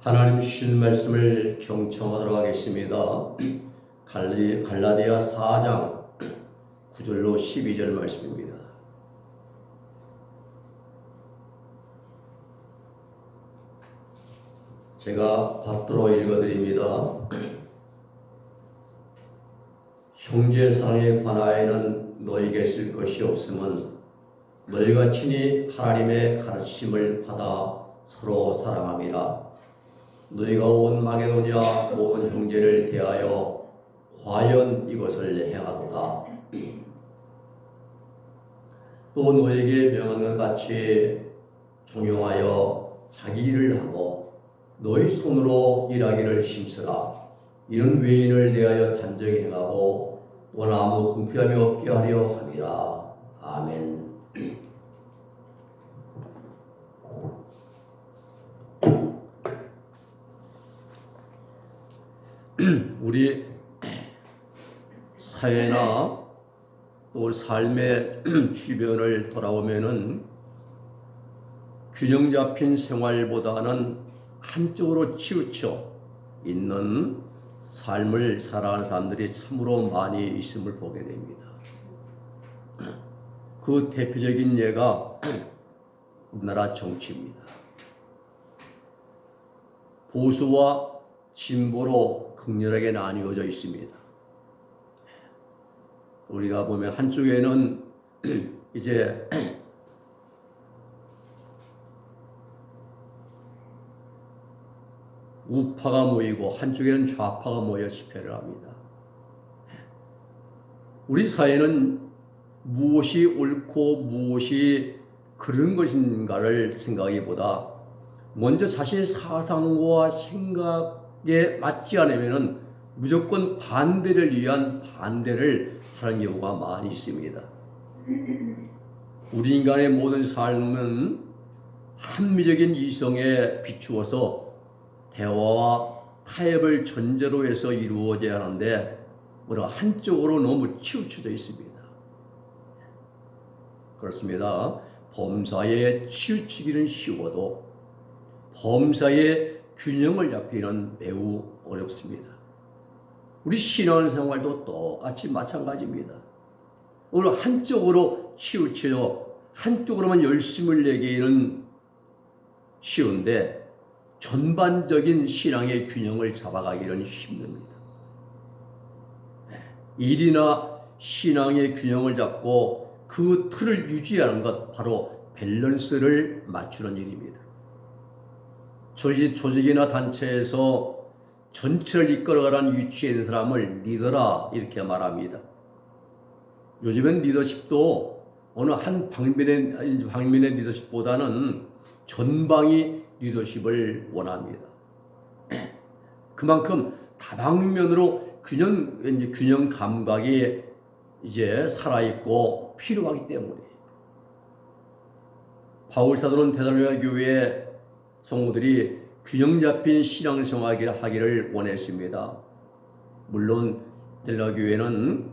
하나님 주신 말씀을 경청하도록 하겠습니다. 갈라디아 4장 9절로 12절 말씀입니다. 제가 받들어 읽어드립니다. 형제 사랑에 관하여는 너희에게 쓸 것이 없음은 너희가 친히 하나님의 가르침을 받아 서로 사랑함이라. 너희가 온 마게도냐 온 형제를 대하여 과연 이것을 행하도다. 또 너에게 명한 것 같이 종용하여 자기 일을 하고 너희 손으로 일하기를 힘쓰라. 이런 외인을 대하여 단정히 행하고 또 아무 궁핍함이 없게 하려 함이라. 아멘. 우리 사회나 또 삶의 주변을 돌아보면은 균형 잡힌 생활보다는 한쪽으로 치우쳐 있는 삶을 살아가는 사람들이 참으로 많이 있음을 보게 됩니다. 그 대표적인 예가 우리나라 정치입니다. 보수와 진보로 극렬하게 나뉘어져 있습니다. 우리가 보면 한쪽에는 이제 우파가 모이고 한쪽에는 좌파가 모여 집회를 합니다. 우리 사회는 무엇이 옳고 무엇이 그런 것인가를 생각하기보다 먼저 자신의 사상과 생각에 맞지 않으면 무조건 반대를 위한 반대를 하는 경우가 많이 있습니다. 우리 인간의 모든 삶은 합리적인 이성에 비추어서 대화와 타협을 전제로 해서 이루어져야 하는데 우리가 한쪽으로 너무 치우쳐져 있습니다. 그렇습니다. 범사에 치우치기는 쉬워도 범사의 균형을 잡기는 매우 어렵습니다. 우리 신앙생활도 똑같이 마찬가지입니다. 오늘 한쪽으로 치우쳐 한쪽으로만 열심을 내기는 쉬운데 전반적인 신앙의 균형을 잡아가기는 힘듭니다. 일이나 신앙의 균형을 잡고 그 틀을 유지하는 것 바로 밸런스를 맞추는 일입니다. 조직이나 단체에서 전체를 이끌어가라는 위치에 있는 사람을 리더라 이렇게 말합니다. 요즘엔 리더십도 어느 한 방면의 리더십보다는 전방위 리더십을 원합니다. 그만큼 다방면으로 균형 감각이 이제 살아있고 필요하기 때문에 바울 사도는 데살로니가 교회의 성도들이 균형 잡힌 신앙생활을 하기를 원했습니다. 물론 데살로니가 교회는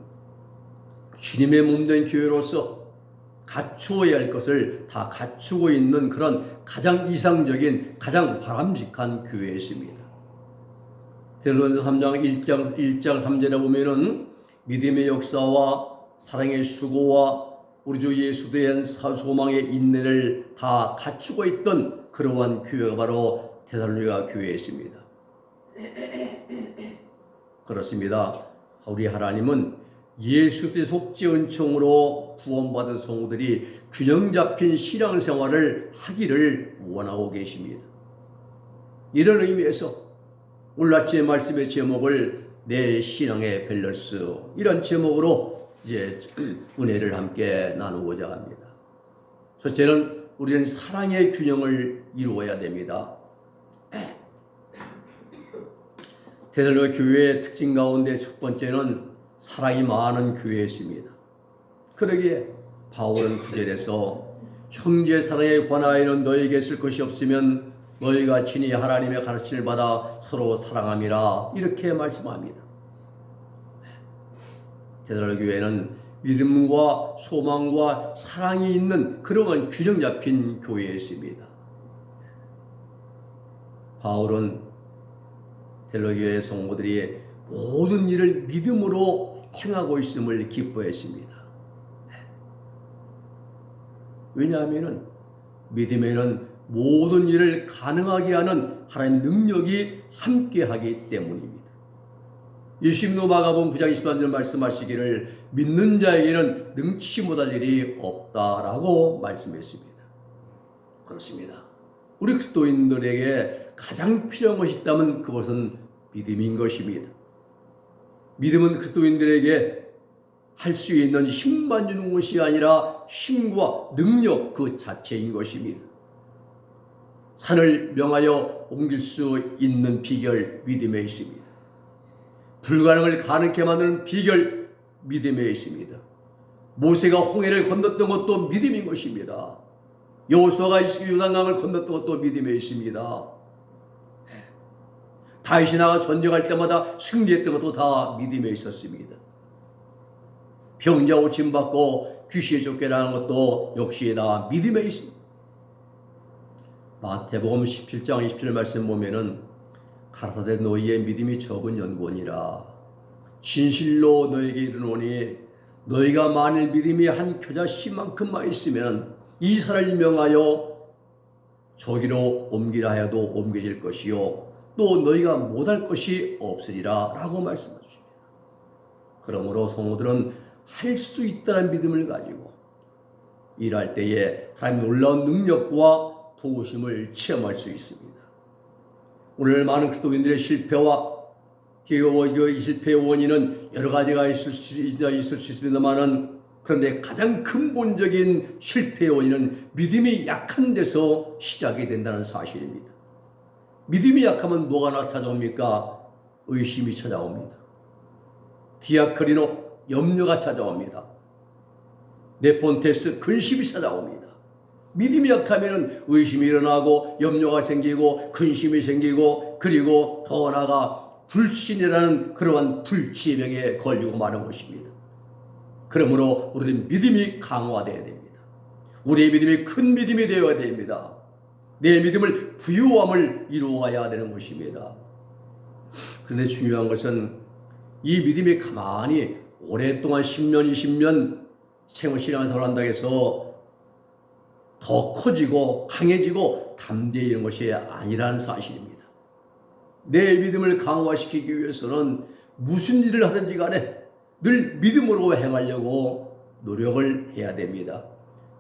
주님의 몸된 교회로서 갖추어야 할 것을 다 갖추고 있는 그런 가장 이상적인 가장 바람직한 교회였습니다. 데살로니가 3장 1장 3절에 보면은 믿음의 역사와 사랑의 수고와 우리 주 예수에 대한 소망의 인내를 다 갖추고 있던 그러한 교회가 바로 데살로니가 교회였습니다. 그렇습니다. 우리 하나님은 예수 그리스도의 속죄 은총으로 구원받은 성도들이 균형 잡힌 신앙생활을 하기를 원하고 계십니다. 이런 의미에서 오늘 아침의 말씀의 제목을 내 신앙의 밸런스 이런 제목으로 이제 은혜를 함께 나누고자 합니다. 첫째는 우리는 사랑의 균형을 이루어야 됩니다. 데살로니가 교회의 특징 가운데 첫 번째는 사랑이 많은 교회였습니다. 그러기에 바울은 9절에서 형제 사랑에 관하여는 너에게 쓸 것이 없으면 너희가 친히 하나님의 가르침을 받아 서로 사랑함이라 이렇게 말씀합니다. 데살로니가 교회는 믿음과 소망과 사랑이 있는 그러한 균형 잡힌 교회였습니다. 바울은 델로교회 성도들이 모든 일을 믿음으로 행하고 있음을 기뻐했습니다. 왜냐하면 믿음에는 모든 일을 가능하게 하는 하나님의 능력이 함께하기 때문입니다. 예수님도 마가복음 9장 23절 말씀하시기를 믿는 자에게는 능치 못할 일이 없다라고 말씀했습니다. 그렇습니다. 우리 그리스도인들에게 가장 필요한 것이 있다면 그것은 믿음인 것입니다. 믿음은 그리스도인들에게 할 수 있는 힘만 주는 것이 아니라 힘과 능력 그 자체인 것입니다. 산을 명하여 옮길 수 있는 비결 믿음에 있습니다. 불가능을 가능케 만드는 비결 믿음에 있습니다. 모세가 홍해를 건넜던 것도 믿음인 것입니다. 여호수아가 요단강을 건넜던 것도 믿음에 있습니다. 다윗이 나가 전쟁할 때마다 승리했던 것도 다 믿음에 있었습니다. 병자 고침받고 귀신에 쫓겨나는 것도 역시 다 믿음에 있습니다. 마태복음 17장 20절 말씀 보면은 가라사대 너희의 믿음이 적은 연고니라. 진실로 너에게 이르노니 너희가 만일 믿음이 한 겨자씨만큼만 있으면 이 산을 명하여 저기로 옮기라 하여도 옮겨질 것이요 또 너희가 못할 것이 없으리라 라고 말씀하십니다. 그러므로 성도들은 할 수 있다는 믿음을 가지고 일할 때에 하나님 놀라운 능력과 도우심을 체험할 수 있습니다. 오늘 많은 그리스도인들의 실패와 이 실패의 원인은 여러 가지가 있을 수 있습니다만은 그런데 가장 근본적인 실패의 원인은 믿음이 약한 데서 시작이 된다는 사실입니다. 믿음이 약하면 뭐가 찾아옵니까? 의심이 찾아옵니다. 디아크리노 염려가 찾아옵니다. 네폰테스 근심이 찾아옵니다. 믿음이 약하면 의심이 일어나고 염려가 생기고 근심이 생기고 그리고 더 나아가 불신이라는 그러한 불치병에 걸리고 마는 것입니다. 그러므로 우리는 믿음이 강화되어야 됩니다. 우리의 믿음이 큰 믿음이 되어야 됩니다. 내 믿음을 부유함을 이루어야 되는 것입니다. 그런데 중요한 것은 이 믿음이 가만히 오랫동안 10년, 20년 신앙생활을 한다고 해서 더 커지고 강해지고 담대히 이런 것이 아니라는 사실입니다. 내 믿음을 강화시키기 위해서는 무슨 일을 하든지 간에 늘 믿음으로 행하려고 노력을 해야 됩니다.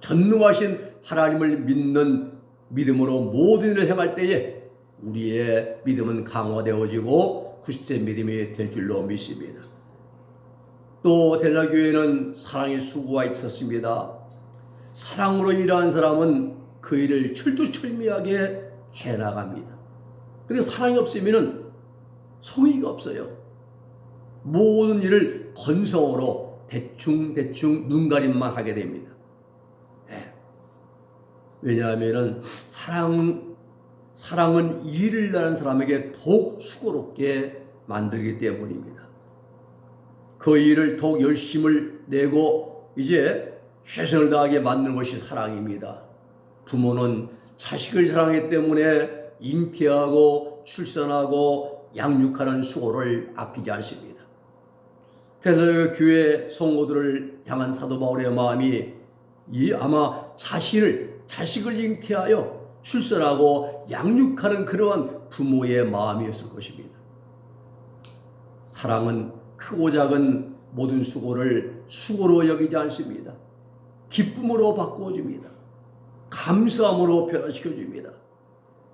전능하신 하나님을 믿는 믿음으로 모든 일을 행할 때에 우리의 믿음은 강화되어지고 굳세 믿음이 될 줄로 믿습니다. 또 델라교회는 사랑의 수고가 있었습니다. 사랑으로 일하는 사람은 그 일을 철두철미하게 해나갑니다. 그런데 사랑이 없으면 성의가 없어요. 모든 일을 건성으로 대충 눈가림만 하게 됩니다. 왜냐하면 사랑은 일을 하는 사람에게 더욱 수고롭게 만들기 때문입니다. 그 일을 더욱 열심을 내고 이제 최선을 다하게 만드는 것이 사랑입니다. 부모는 자식을 사랑하기 때문에 잉태하고 출산하고 양육하는 수고를 아끼지 않습니다. 델라교회 교회 성도들을 향한 사도 바울의 마음이 아마 자식을 잉태하여 출산하고 양육하는 그러한 부모의 마음이었을 것입니다. 사랑은 크고 작은 모든 수고를 수고로 여기지 않습니다. 기쁨으로 바꾸어줍니다. 감사함으로 변화시켜줍니다.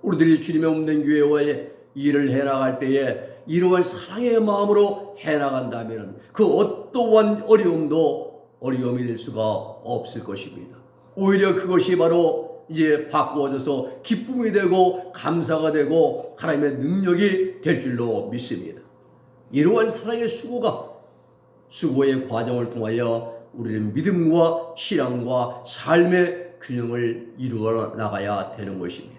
우리들이 주님의 몸된 교회와의 일을 해나갈 때에 이러한 사랑의 마음으로 해나간다면 그 어떠한 어려움이 될 수가 없을 것입니다. 오히려 그것이 바로 이제 바꾸어져서 기쁨이 되고 감사가 되고 하나님의 능력이 될 줄로 믿습니다. 이러한 사랑의 수고의 과정을 통하여 우리는 믿음과 신앙과 삶의 균형을 이루어 나가야 되는 것입니다.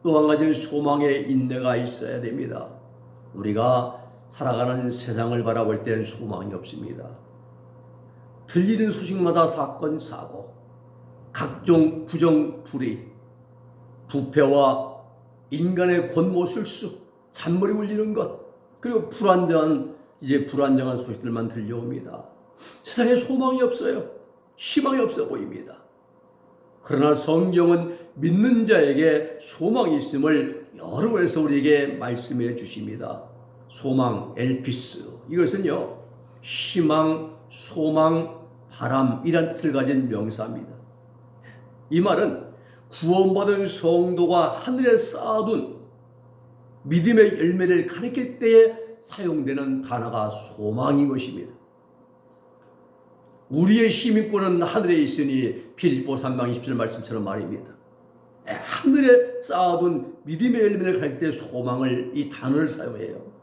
또 한 가지 소망의 인내가 있어야 됩니다. 우리가 살아가는 세상을 바라볼 때는 소망이 없습니다. 들리는 소식마다 사건, 사고, 각종 부정, 불의, 부패와 인간의 권모술수, 잔머리 울리는 것, 그리고 불안정한 소식들만 들려옵니다. 세상에 소망이 없어요. 희망이 없어 보입니다. 그러나 성경은 믿는 자에게 소망이 있음을 여러 곳에서 우리에게 말씀해 주십니다. 소망, 엘피스, 이것은요, 희망, 소망, 바람이란 뜻을 가진 명사입니다. 이 말은 구원받은 성도가 하늘에 쌓아둔 믿음의 열매를 가리킬 때에 사용되는 단어가 소망인 것입니다. 우리의 시민권은 하늘에 있으니 빌립보 3장 20절 말씀처럼 말입니다. 하늘에 쌓아둔 믿음의 열매를 가릴 때 소망을, 이 단어를 사용해요.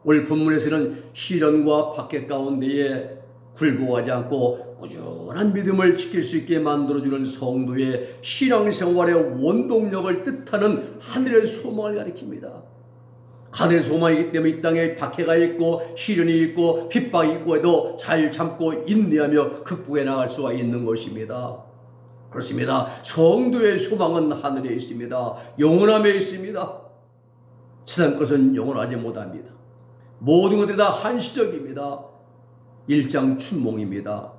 오늘 본문에서는 시련과 박해 가운데에 굴복하지 않고 꾸준한 믿음을 지킬 수 있게 만들어주는 성도의 신앙생활의 원동력을 뜻하는 하늘의 소망을 가리킵니다. 하늘의 소망이기 때문에 이 땅에 박해가 있고 시련이 있고 핍박이 있고 해도 잘 참고 인내하며 극복해 나갈 수가 있는 것입니다. 그렇습니다. 성도의 소망은 하늘에 있습니다. 영원함에 있습니다. 세상 것은 영원하지 못합니다. 모든 것들이 다 한시적입니다. 일장춘몽입니다.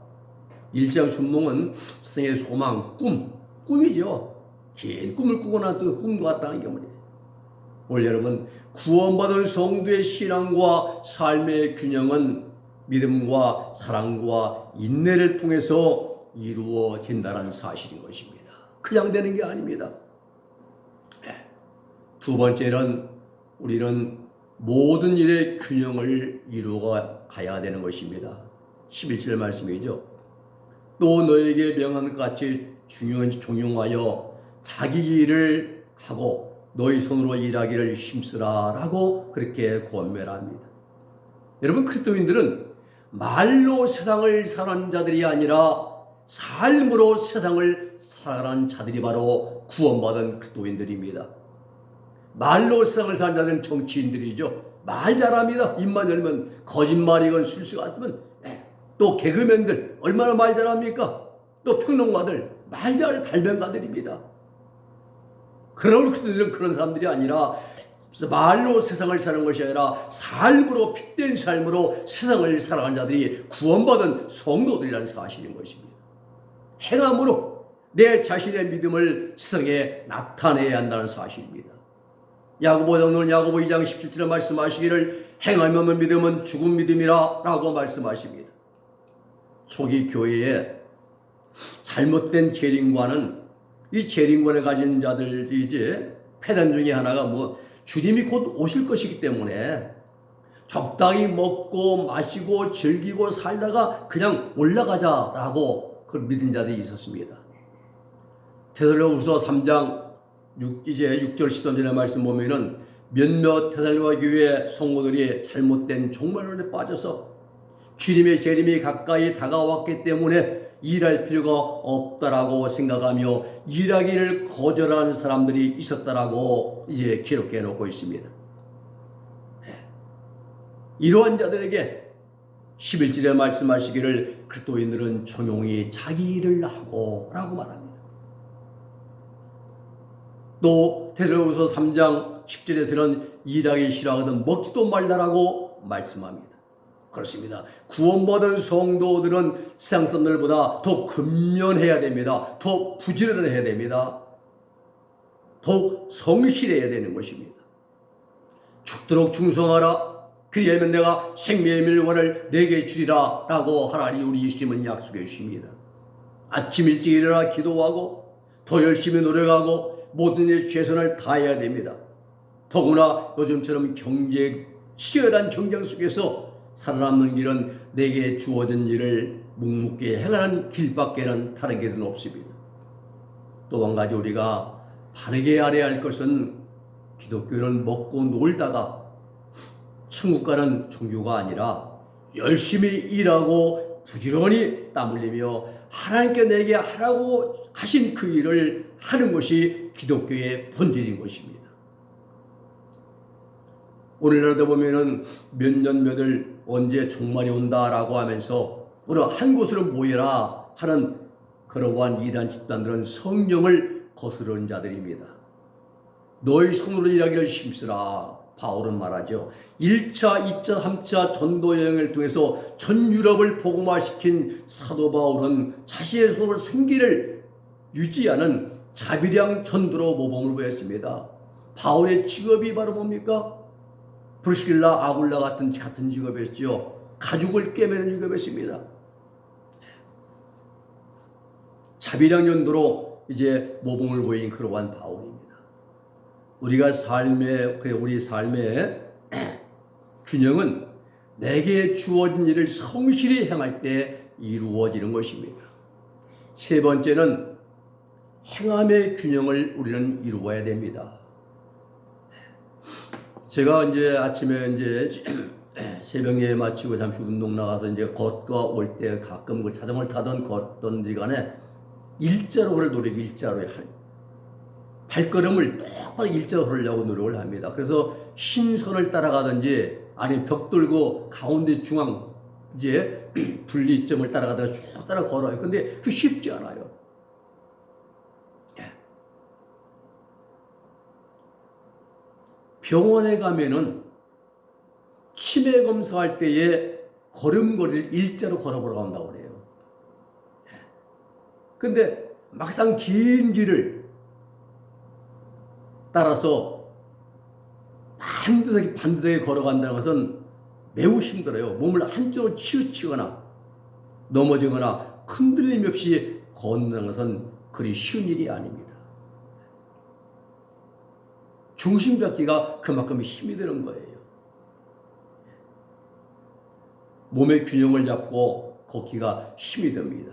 일장춘몽은 세상의 소망, 꿈이죠. 긴 꿈을 꾸거나 또 꿈과 같다는 경우에 오늘 여러분, 구원받은 성도의 신앙과 삶의 균형은 믿음과 사랑과 인내를 통해서 이루어진다는 사실인 것입니다. 그냥 되는 게 아닙니다. 두 번째는 우리는 모든 일의 균형을 이루어 가야 되는 것입니다. 11절 말씀이죠. 또 너에게 명한 것 같이 종용하여 자기 일을 하고 너희 손으로 일하기를 힘쓰라 라고 그렇게 권면합니다. 여러분, 그리스도인들은 말로 세상을 살아가는 자들이 아니라 삶으로 세상을 살아가는 자들이 바로 구원받은 그리스도인들입니다. 말로 세상을 사는 자들은 정치인들이죠. 말 잘합니다. 입만 열면 거짓말이건 술수 같으면, 또 개그맨들 얼마나 말 잘합니까? 또 평론가들 말 잘하는 달변가들입니다. 그러나 우리 그리스도인들은 그런 사람들이 아니라 말로 세상을 사는 것이 아니라 삶으로, 핏된 삶으로 세상을 살아가는 자들이 구원받은 성도들이라는 사실인 것입니다. 행함으로 내 자신의 믿음을 세상에 나타내야 한다는 사실입니다. 야고보 장로는 야고보 2장 17절에 말씀하시기를 행함이 없는 믿음은 죽은 믿음이라 라고 말씀하십니다. 초기 교회에 잘못된 재림과는, 이 재림권을 가진 자들이 이제 패단 중에 하나가 주님이 곧 오실 것이기 때문에 적당히 먹고 마시고 즐기고 살다가 그냥 올라가자라고 그 믿은 자들이 있었습니다. 데살로니가후서 3장 6절 13절의 말씀 보면은 몇몇 데살로니가 교회 성도들이 잘못된 종말론에 빠져서 주님의 재림이 가까이 다가왔기 때문에 일할 필요가 없다라고 생각하며 일하기를 거절하는 사람들이 있었다라고 이제 기록해 놓고 있습니다. 이러한 자들에게 11절에 말씀하시기를 그리스도인들은 종용히 자기 일을 하고 라고 말합니다. 또 데살로니가후서 3장 10절에서는 일하기 싫어하거든 먹지도 말라라고 말씀합니다. 그렇습니다. 구원받은 성도들은 세상 사람들보다 더 근면해야 됩니다. 더 부지런해야 됩니다. 더욱 성실해야 되는 것입니다. 죽도록 충성하라. 그리하면 내가 생명의 밀원을 내게 주리라 라고 하나님 우리 예수님은 약속해 주십니다. 아침 일찍 일어나 기도하고 더 열심히 노력하고 모든 일에 최선을 다해야 됩니다. 더구나 요즘처럼 치열한 경쟁 속에서 살아남는 길은 내게 주어진 일을 묵묵히 행하는 길밖에는 다른 길은 없습니다. 또 한 가지 우리가 바르게 알아야 할 것은 기독교는 먹고 놀다가 천국 가는 종교가 아니라 열심히 일하고 부지런히 땀 흘리며 하나님께 내게 하라고 하신 그 일을 하는 것이 기독교의 본질인 것입니다. 오늘날도 보면은 몇 년 몇월 언제 종말이 온다라고 하면서 어느 한 곳으로 모여라 하는 그러한 이단 집단들은 성령을 거스르는 자들입니다. 너희 손으로 일하기를 힘쓰라. 바울은 말하죠. 1차, 2차, 3차 전도 여행을 통해서 전 유럽을 복음화시킨 사도 바울은 자신의 손으로 생기를 유지하는 자비량 전도로 모범을 보였습니다. 바울의 직업이 바로 뭡니까? 브리스길라, 아굴라 같은 직업이었죠. 가죽을 꿰매는 직업이었습니다. 자비량 전도로 이제 모범을 보인 그러한 바울입니다. 우리 삶의 균형은 내게 주어진 일을 성실히 행할 때 이루어지는 것입니다. 세 번째는 행함의 균형을 우리는 이루어야 됩니다. 제가 이제 아침에 새벽 예배 마치고 잠시 운동 나가서 이제 걷고 올 때 가끔 그 자전거를 타던 걷던지 간에 일자로 걸을 노력이 일자로 발걸음을 똑바로 일자로 걸으려고 노력을 합니다. 그래서 신선을 따라가든지 아니면 벽 돌고 가운데 중앙 이제 분리점을 따라가다가 쭉 따라 걸어요. 근데 그 쉽지 않아요. 병원에 가면은 치매 검사할 때에 걸음걸이를 일자로 걸어보러 간다고 그래요. 근데 막상 긴 길을 따라서 반드하게 걸어간다는 것은 매우 힘들어요. 몸을 한쪽으로 치우치거나 넘어지거나 흔들림 없이 걷는 것은 그리 쉬운 일이 아닙니다. 중심 잡기가 그만큼 힘이 드는 거예요. 몸의 균형을 잡고 걷기가 힘이 듭니다.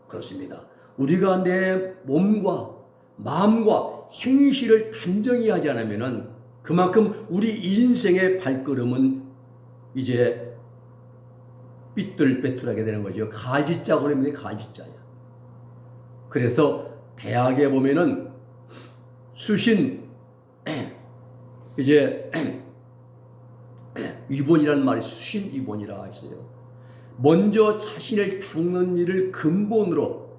그렇습니다. 우리가 내 몸과 마음과 행실을 단정히 하지 않으면 그만큼 우리 인생의 발걸음은 이제 삐뚤빼뚤하게 되는 거죠. 가지자 그러면 가지자야. 그래서 대학에 보면은 수신 이제 위본이라는 말이 수신 위본이라 있어요. 먼저 자신을 닦는 일을 근본으로,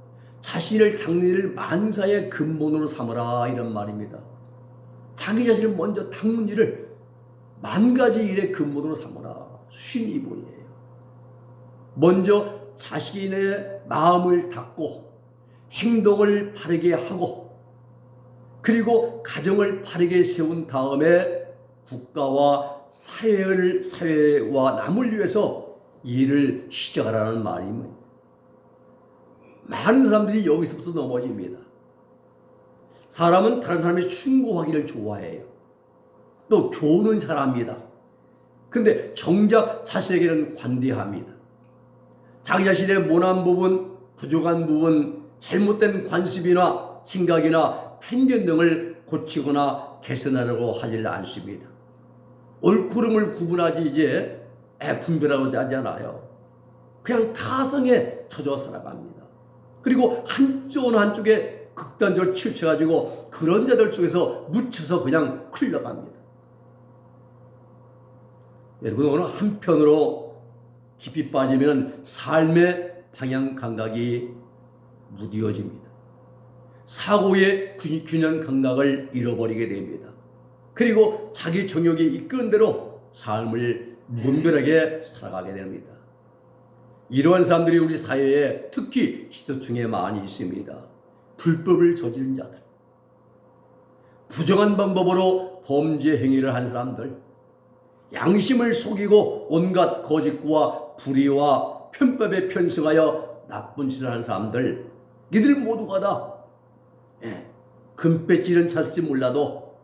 자신을 닦는 일을 만사의 근본으로 삼으라 이런 말입니다. 자기 자신을 먼저 닦는 일을 만 가지 일의 근본으로 삼으라. 수신 위본이에요. 먼저 자신의 마음을 닦고 행동을 바르게 하고 그리고 가정을 바르게 세운 다음에 국가와 사회와 남을 위해서 일을 시작하라는 말입니다. 많은 사람들이 여기서부터 넘어집니다. 사람은 다른 사람이 충고하기를 좋아해요. 또 교훈은 잘합니다. 근데 정작 자신에게는 관대합니다. 자기 자신의 모난 부분, 부족한 부분, 잘못된 관습이나 생각이나 편견 등을 고치거나 개선하려고 하질 않습니다. 옳고름을 구분하지 이제 분별하지 않아요. 그냥 타성에 젖어 살아갑니다. 그리고 한쪽에 극단적으로 치우쳐가지고 그런 자들 속에서 묻혀서 그냥 흘러갑니다. 여러분, 오늘 한편으로 깊이 빠지면 삶의 방향 감각이 무뎌집니다. 사고의 균형 감각을 잃어버리게 됩니다. 그리고 자기 정욕이 이끄는 대로 삶을 무분별하게 살아가게 됩니다. 이러한 사람들이 우리 사회에 특히 시도층에 많이 있습니다. 불법을 저지른 자들, 부정한 방법으로 범죄 행위를 한 사람들, 양심을 속이고 온갖 거짓과 불의와 편법에 편승하여 나쁜 짓을 한 사람들, 이들 모두가 다 금배지는 찾을지 몰라도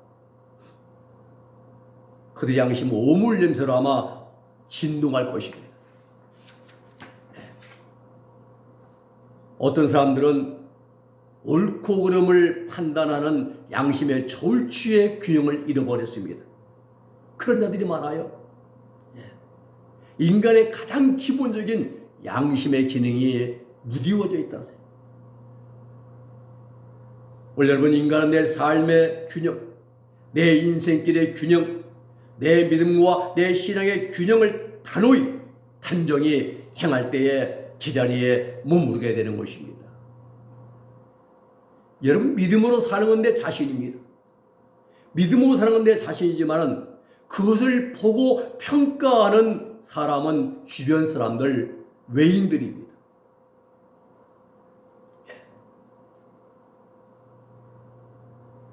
그들의 양심 오물 냄새로 아마 진동할 것입니다. 어떤 사람들은 옳고 그름을 판단하는 양심의 절취의 균형을 잃어버렸습니다. 그런 자들이 많아요. 인간의 가장 기본적인 양심의 기능이 무디워져 있다는 거예요. 오늘 여러분, 인간은 내 삶의 균형, 내 인생길의 균형, 내 믿음과 내 신앙의 균형을 단정히 행할 때에 제자리에 머무르게 되는 것입니다. 여러분, 믿음으로 사는 건 내 자신입니다. 믿음으로 사는 건 내 자신이지만은 그것을 보고 평가하는 사람은 주변 사람들, 외인들입니다.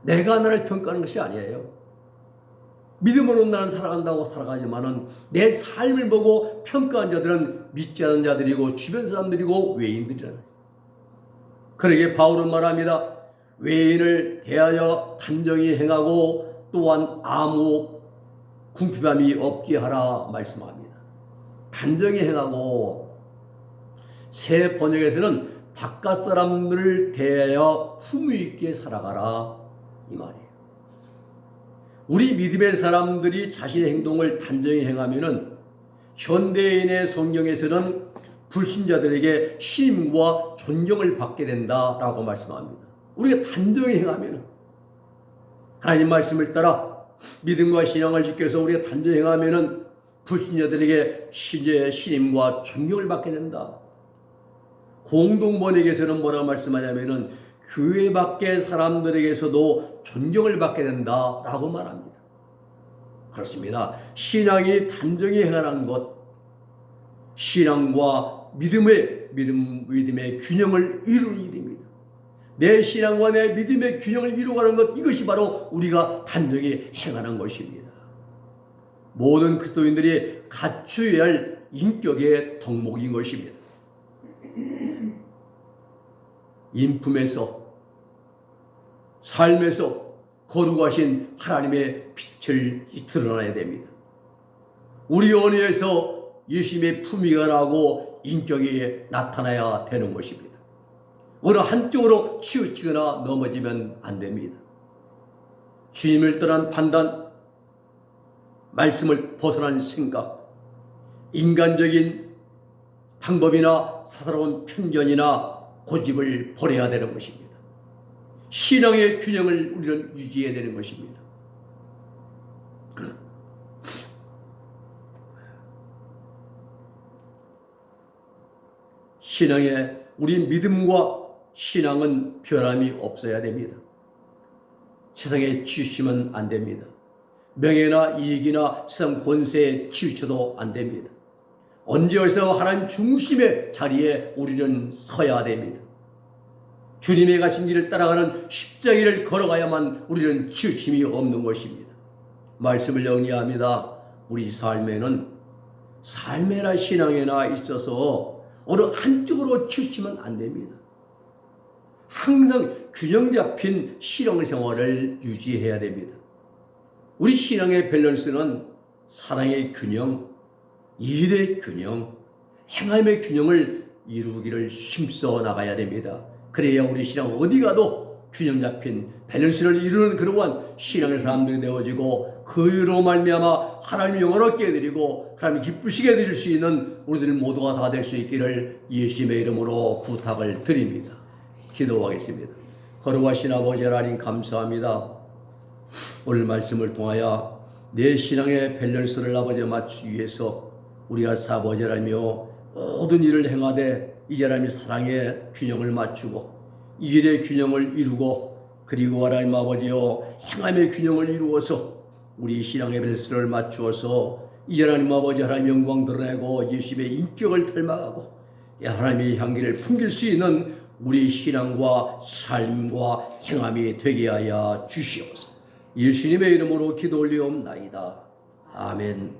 내가 나를 평가하는 것이 아니에요. 믿음으로 나는 살아간다고 살아가지만은 내 삶을 보고 평가한 자들은 믿지 않은 자들이고 주변 사람들이고 외인들이라는 거예요. 그러기에 바울은 말합니다. 외인을 대하여 단정히 행하고 또한 아무 궁핍함이 없게 하라 말씀합니다. 단정히 행하고, 새 번역에서는 바깥 사람들을 대하여 품위 있게 살아가라 이 말이에요. 우리 믿음의 사람들이 자신의 행동을 단정히 행하면은 현대인의 성경에서는 불신자들에게 신임과 존경을 받게 된다라고 말씀합니다. 우리가 단정히 행하면은, 하나님 말씀을 따라 믿음과 신앙을 지켜서 우리가 단정히 행하면은 불신자들에게 신임과 존경을 받게 된다. 공동번역에서는 뭐라고 말씀하냐면은 교회 밖의 사람들에게서도 존경을 받게 된다라고 말합니다. 그렇습니다. 신앙이 단정히 행하는 것, 신앙과 믿음의 균형을 이루는 일입니다. 내 신앙과 내 믿음의 균형을 이루어가는 것, 이것이 바로 우리가 단정히 행하는 것입니다. 모든 그리스도인들이 갖추어야 할 인격의 덕목인 것입니다. 인품에서, 삶에서 거룩하신 하나님의 빛을 드러나야 됩니다. 우리 언어에서 예수님의 품위가 나고 인격이 나타나야 되는 것입니다. 어느 한쪽으로 치우치거나 넘어지면 안 됩니다. 주님을 떠난 판단, 말씀을 벗어난 생각, 인간적인 방법이나 사사로운 편견이나 고집을 버려야 되는 것입니다. 신앙의 균형을 우리는 유지해야 되는 것입니다. 신앙에 우리 믿음과 신앙은 변함이 없어야 됩니다. 세상에 치우치면 안 됩니다. 명예나 이익이나 세상 권세에 치우쳐도 안 됩니다. 언제 어디서 하나님 중심의 자리에 우리는 서야 됩니다. 주님의 가신 길을 따라가는 십자가를 걸어가야만 우리는 치우침이 없는 것입니다. 말씀을 정리합니다. 우리 삶에나 신앙에나 있어서 어느 한쪽으로 치우치면 안 됩니다. 항상 균형 잡힌 신앙생활을 유지해야 됩니다. 우리 신앙의 밸런스는 사랑의 균형, 일의 균형, 행함의 균형을 이루기를 힘써 나가야 됩니다. 그래야 우리 신앙 어디 가도 균형 잡힌 밸런스를 이루는 그러한 신앙의 사람들이 되어지고, 그로 말미암아 하나님 영원롭게 해드리고 하나님 기쁘시게 해드릴 수 있는 우리들 모두가 다 될 수 있기를 예수님의 이름으로 부탁을 드립니다. 기도하겠습니다. 거룩하신 아버지 하나님, 감사합니다. 오늘 말씀을 통하여 내 신앙의 밸런스를 아버지 맞추기 위해서 우리가 사버제라며 모든 일을 행하되 이제 하나님의 사랑의 균형을 맞추고 일의 균형을 이루고, 그리고 하나님 아버지여 행함의 균형을 이루어서 우리 신앙의 밸런스를 맞추어서 이제 하나님 아버지 하나님 영광 드러내고 예수님의 인격을 닮아가고 하나님의 향기를 풍길 수 있는 우리 신앙과 삶과 행함이 되게 하여 주시옵소서. 예수님의 이름으로 기도 올리옵나이다. 아멘.